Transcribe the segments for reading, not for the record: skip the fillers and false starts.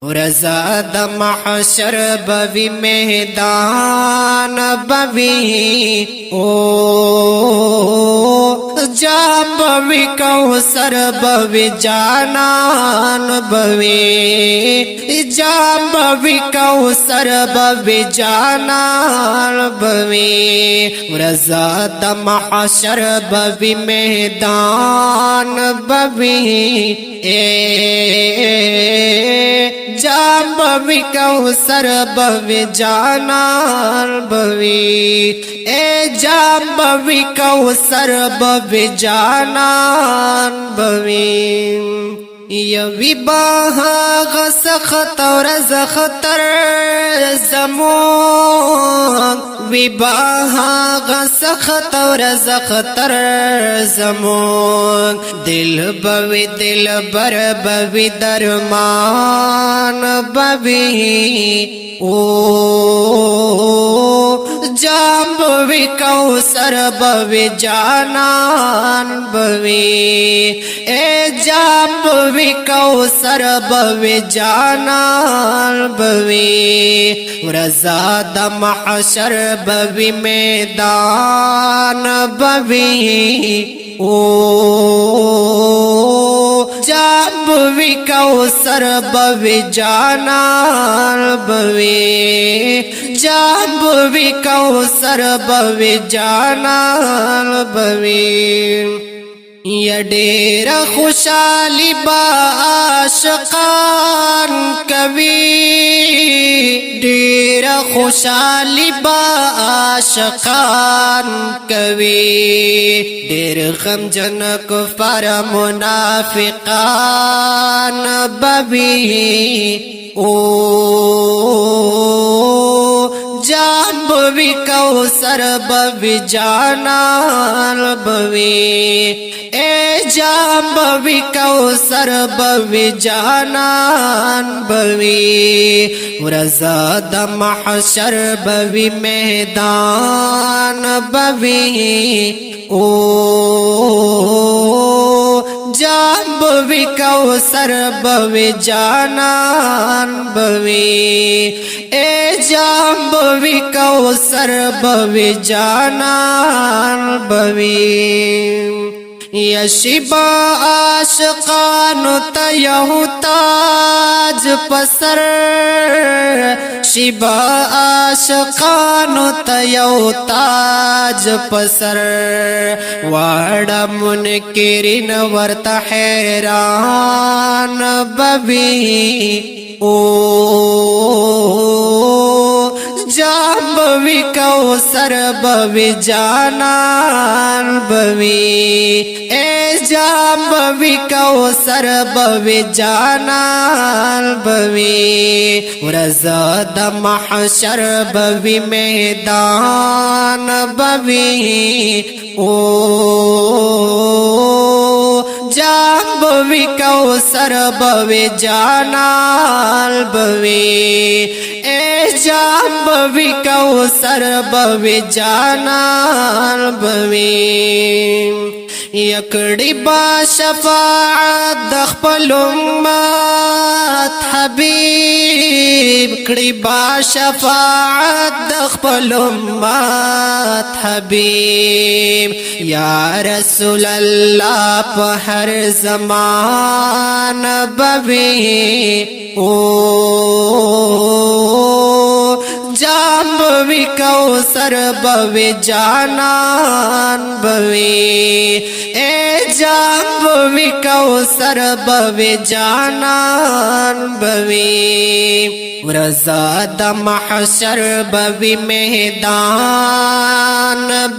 रज़ा the महशर बवी मैदान बवी ओ जा बवी कौसर बवी जानान बवी जा बवी कौसर बवी जानान बवी रज़ा द महशर बवी मैदान बवी जाम बवी कौसर बवी जानान बवी जाम बवी कौसर बवी जानान बवी यवी बाहा गसखत और ज़ख्तर ज़मून विबाहा गसखत और ज़ख्तर ज़मून दिल बवी दिल बर बवी दरमान बवी ओ जाम बवी कौसर बवी जानान बवी जाम बवी कौसर बवी जानान बवी रज़ा द महशर बवी मैदान बवी ओ जाम बवी कौसर बवी जानान बवी जाम बवी कौसर बवी जानान बवी ये डेरा खुशाली बाशकान कवि डेरा खुशाली बाशकान कवि डेर गम जनक पर मुनाफिकान बवी ओ जाम बवी कौसर बवी जानान बवी जाम बवी कौसर बवी जानान बवी रज़ा द महशर बवी मैदान बवी ओ जाम बवी कौसर बवी जानान बवी जाम बवी कौसर बवी जानान बवी यशिबा आशिकान तयहु ताज पसर शिबा आशिकान तयहु ताज पसर वाड़ा मुनकिरिन वर्त हैरान बवी ओ जाम बवी कौसर बवी जानान बवी जाम बवी कौसर बवी जानान बवी रज़ा द महशर बवी मैदान बवी ओ जाम बवी कौसर बवी जानान बवी जाम बवी कौसर बवी जानान बवी यकड़ी बा शफाअत द ख़्पल उम्मत हबीब कड़ी बा शफाअत द ख़्पल उम्मत हबीब या रसूल अल्लाह पे हर ज़मान बवी ओ जाम बवी कौसर बवी जानान बवी जाम बवी कौसर बवी जानान बवी रज़ा द महशर बवी मैदान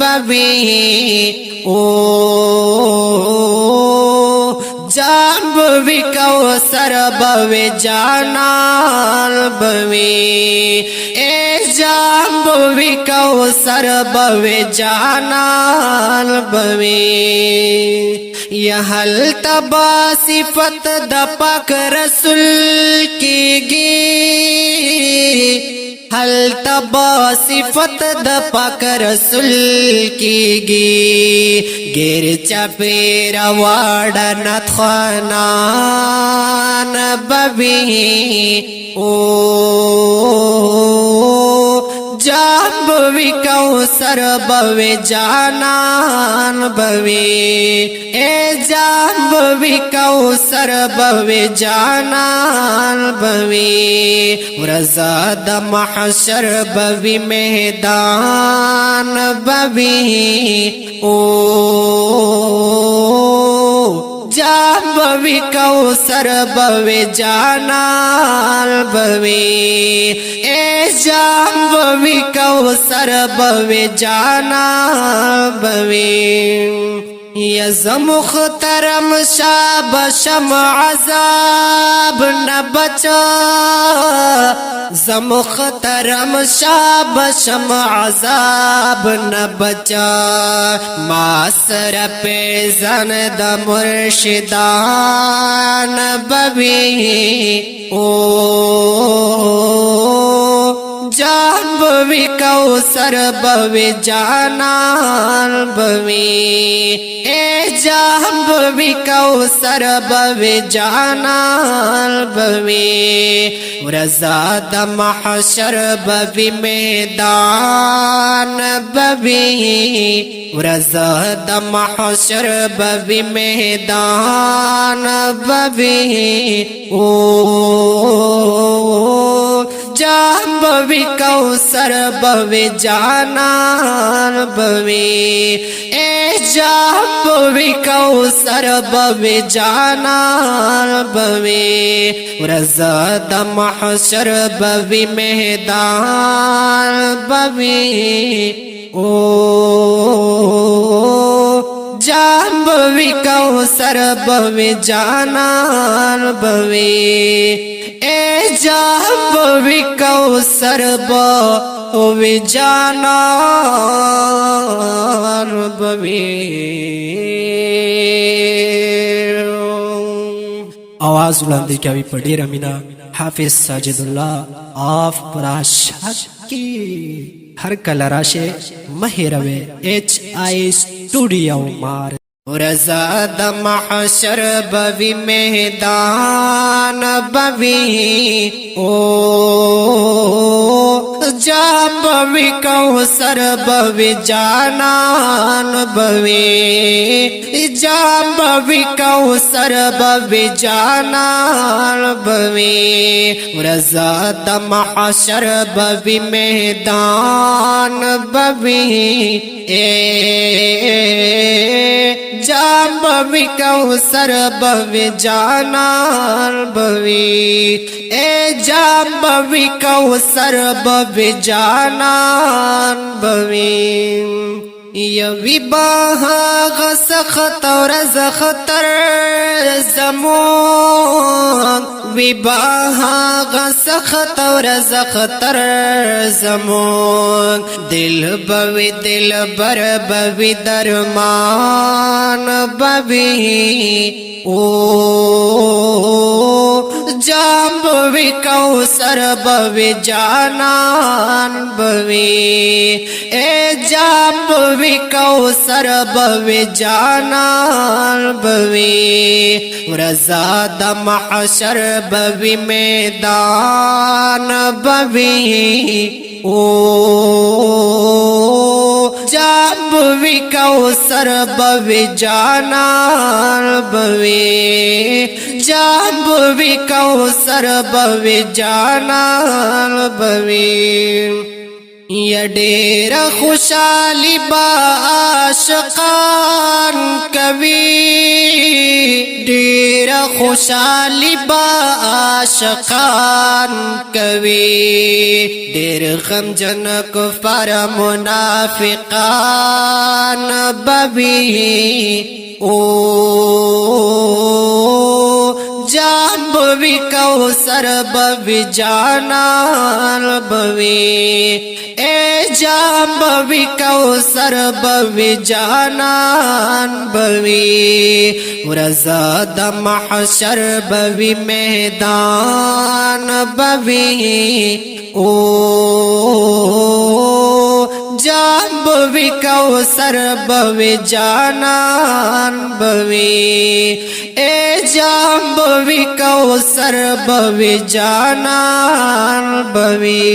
बवी ओ जाम बवी कौसर बवी जानान बवी जाम बवी कौसर बवी जानान बवी यहल तबा सिफत द पाक रसूल की गी हल तब सिफत द पाक रसूल कीगी गिर चपेर वाड़न खानान बवी ओ जाब विकौसर बवे जानान बवे ए जाब विकौसर बवे जानान बवे रज़ाद महशर बवी मैदान बवी ओ जाब विकौसर बवे जानान बवे ए जाब विकौसर बवे जानान बवे यज़ मुख्तरम शाब शम अज़ाब न बचा ज़मुख्तरम शाब शम अज़ाब न बचा मासर पे जन द मुर्शिदान बवी ओ जाब विकौसर बवे जानान बवे ए जाब विकौसर बवे जानान बवे रज़ाद महशर बवी मैदान बवी रज़ाद महशर बवी मैदान बवी ओ जाब विकौसर बवे जानान बवे ए जाब विकौसर बवे जानान बवे रज़ाद महशर बवी मैदान बवे ओ जाब विकौसर बवे जानान बवे ए जाब विकौसर बवे जानान बवे। आवाज बुलंदी क्या भी पढ़ी रमीना हाफिज साजिदुल्लाह आफ पराशात की हर कलराशे महिरवे HI स्टूडियो मार रज़ाद महशर बवी मैदान बवी ओ जाब विकौसर बवे जानान बवे जाब विकौसर बवे जानान बवे रज़ाद महशर बवी मैदान बवी ए जाब विकौसर बवे जानान बवे ए जाब विकौसर बवे जानान बवे यवी बाहा गसखत और ज़ख्तर ज़मून विबाहा गसखत और ज़ख्तर ज़मून दिल बवी दिल बर बवी दरमान बवी ओ जाब विकौसर बवे जानान बवे ए जाब विकौसर बवे जानान बवे रज़ाद महशर बवी मैदान बवे ओ जाब विकौसर बवे जानान बवे जाब विकौसर बवे जानान बवे ये डेर खुशाली बाशकान कवि डेर खुशाली बाशकान कवि डेर गमजन कुफार मुनाफिकान बवी ओ जाब विकौसर बवे जानान बवे ए जाब विकौसर बवे जानान बवे रज़ाद महशर बवी मैदान बवे ओ ओ जान बवी कौसर बवी जानन बवी ए जान बवी कौसर बवी जानन बवी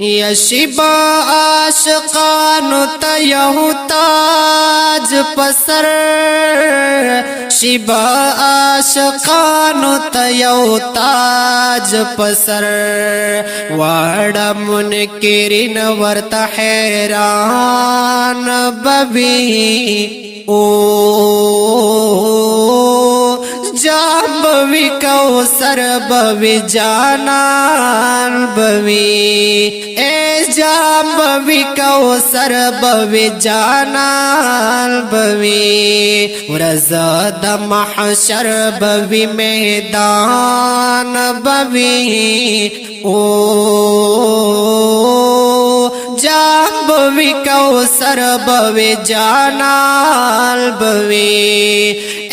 यशिबा आशिकानु तयहु ताज पसर शिबा आशिकानु तयहु ताज पसर वाड़ा मुनकिरिन वर्त हैरान बवी ओ जाम्बवी कौसर बवी जानन बवी ए जाम्बवी कौसर बवी जानन बवी रज़द महशर बवी मैदान बवी ओ जाम्बवी कौसर बवी जानन बवी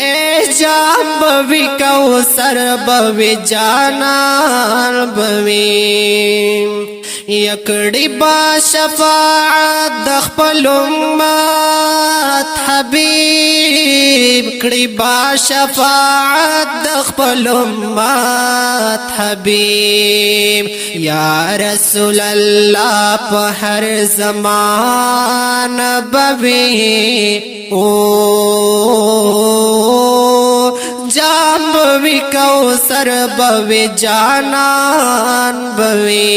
ए जाम्बवी कौसर बवी जानन बवी यकड़ी बाशफाअत दख्पल उम्मत हबीब कड़ी बाशफाअत दख्पल उम्मत हबीब या रसूल अल्लाह पहर ज़मान बवी ओ जाम्बवी कौसर बवी जानन बवी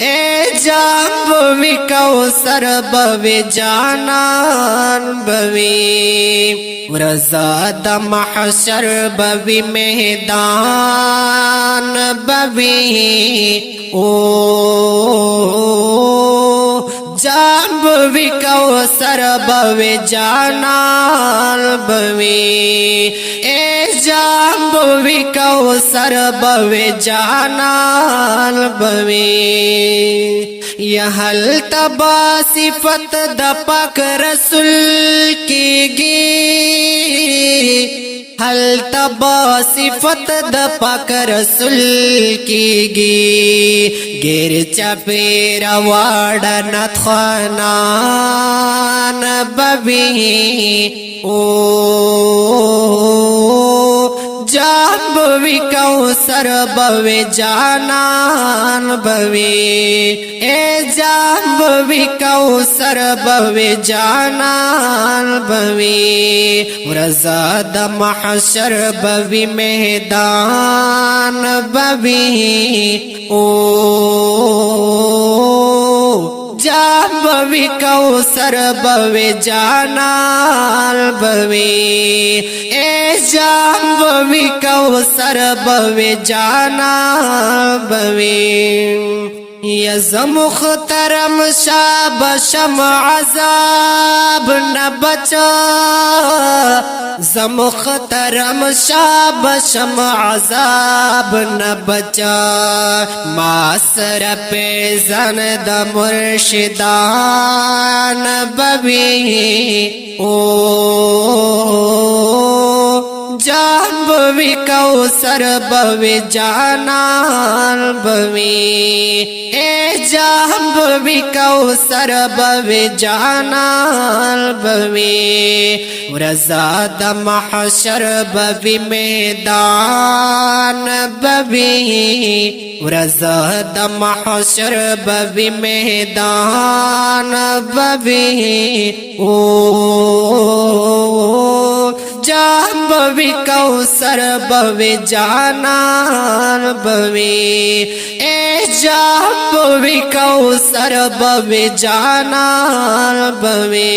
ए जाम्बवी कौसर बवी जानन बवी रज़द महशर बवी मैदान बवी ओ जाम्बवी कौसर बवी जानन बवी ए जाम्बवी कौसर बवी जानन बवी यहल तबा सिफत द पाक रसूल की गी हल तबा सिफत द पाक रसूल की गी गिर चपेरा वाड़ा नथखानान बवी ओ जाम्बवी कौसर बवी जानन बवी ए जाम्बवी कौसर बवी जानन बवी रज़द महशर बवी मैदान बवी ओ जाम्बवी कौसर बवी जानन बवी ए जाम्बवी कौसर बवी जानन बवी यज़ मुख्तरम शाब शम अज़ाब न बचा ज़मुख्तरम शाब शम अज़ाब न बचा मासर पे जन द मुर्शिदान बवी ओ जाम्बवी कौसर बवी जानन बवी ए जाम्बवी कौसर बवी जानन बवी रज़द महशर बवी मैदान बवी रज़द महशर बवी मैदान बवी ओ जाम्बवी कौसर बवी जानन बवी ए जाम्बवी कौसर बवी जानन बवी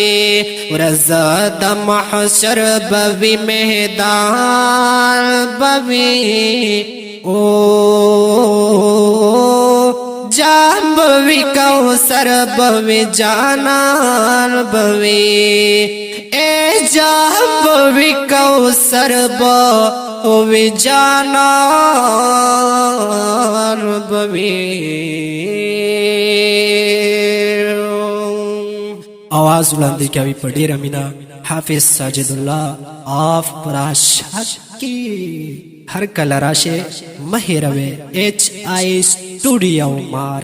रज़द महशर बवी मैदान बवी ओ जाम्बवी कौसर बवी जानन बवी ए जाम्बवी कौसर बवी जानन बवी आवाज बुलंदी क्या भी पढ़ी रमीना हाफिज साजिदुल्लाह आप पराशात की हर कल राशे महिरवे HI स्टूडियो मार।